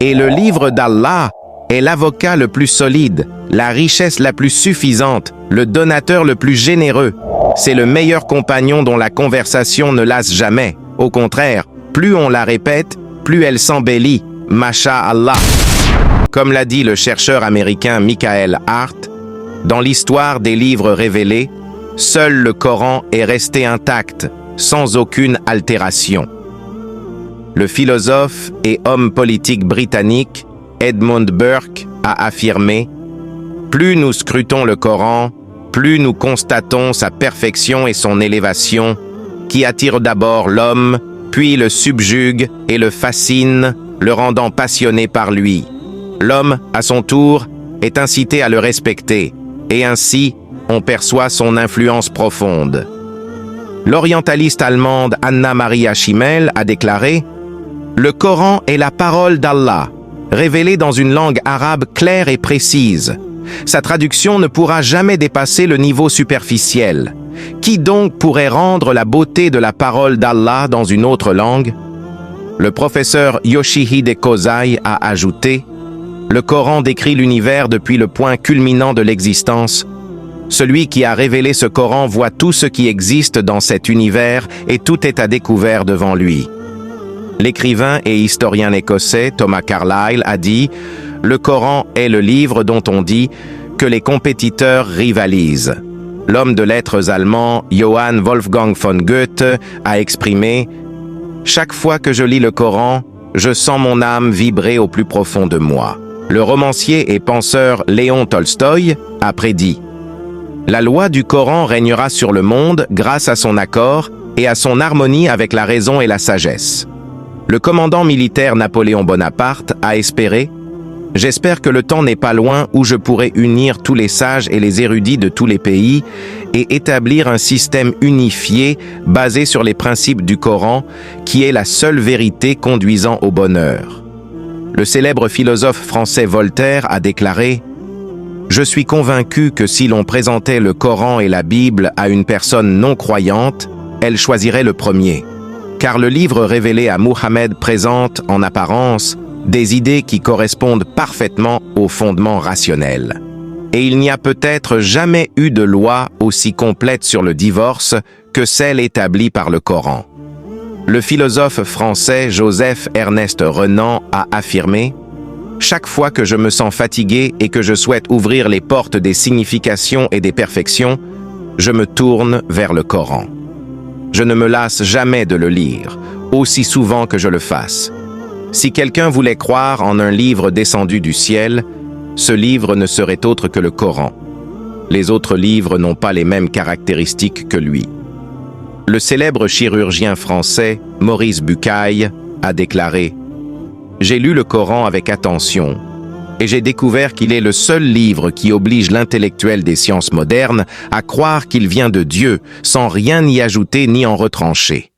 Et le livre d'Allah est l'avocat le plus solide, la richesse la plus suffisante, le donateur le plus généreux. C'est le meilleur compagnon dont la conversation ne lasse jamais. Au contraire, plus on la répète, plus elle s'embellit. Masha'Allah. Comme l'a dit le chercheur américain Michael Hart, dans l'histoire des livres révélés, seul le Coran est resté intact, sans aucune altération. Le philosophe et homme politique britannique Edmund Burke a affirmé « Plus nous scrutons le Coran, plus nous constatons sa perfection et son élévation, qui attire d'abord l'homme, puis le subjugue et le fascine, le rendant passionné par lui. L'homme, à son tour, est incité à le respecter, et ainsi, on perçoit son influence profonde. » L'orientaliste allemande Anna Maria Schimmel a déclaré « Le Coran est la parole d'Allah, révélée dans une langue arabe claire et précise. Sa traduction ne pourra jamais dépasser le niveau superficiel. Qui donc pourrait rendre la beauté de la parole d'Allah dans une autre langue ?» Le professeur Yoshihide Kozai a ajouté « Le Coran décrit l'univers depuis le point culminant de l'existence. Celui qui a révélé ce Coran voit tout ce qui existe dans cet univers et tout est à découvert devant lui. » L'écrivain et historien écossais Thomas Carlyle a dit « Le Coran est le livre dont on dit que les compétiteurs rivalisent. » L'homme de lettres allemand Johann Wolfgang von Goethe a exprimé « Chaque fois que je lis le Coran, je sens mon âme vibrer au plus profond de moi. » Le romancier et penseur Léon Tolstoï a prédit « La loi du Coran régnera sur le monde grâce à son accord et à son harmonie avec la raison et la sagesse. » Le commandant militaire Napoléon Bonaparte a espéré « J'espère que le temps n'est pas loin où je pourrai unir tous les sages et les érudits de tous les pays et établir un système unifié basé sur les principes du Coran qui est la seule vérité conduisant au bonheur. » Le célèbre philosophe français Voltaire a déclaré « Je suis convaincu que si l'on présentait le Coran et la Bible à une personne non croyante, elle choisirait le premier. Car le livre révélé à Muhammad présente, en apparence, des idées qui correspondent parfaitement aux fondements rationnels. Et il n'y a peut-être jamais eu de loi aussi complète sur le divorce que celle établie par le Coran. » Le philosophe français Joseph-Ernest Renan a affirmé « Chaque fois que je me sens fatigué et que je souhaite ouvrir les portes des significations et des perfections, je me tourne vers le Coran. Je ne me lasse jamais de le lire, aussi souvent que je le fasse. Si quelqu'un voulait croire en un livre descendu du ciel, ce livre ne serait autre que le Coran. Les autres livres n'ont pas les mêmes caractéristiques que lui. » Le célèbre chirurgien français Maurice Bucaille a déclaré « J'ai lu le Coran avec attention et j'ai découvert qu'il est le seul livre qui oblige l'intellectuel des sciences modernes à croire qu'il vient de Dieu sans rien y ajouter ni en retrancher.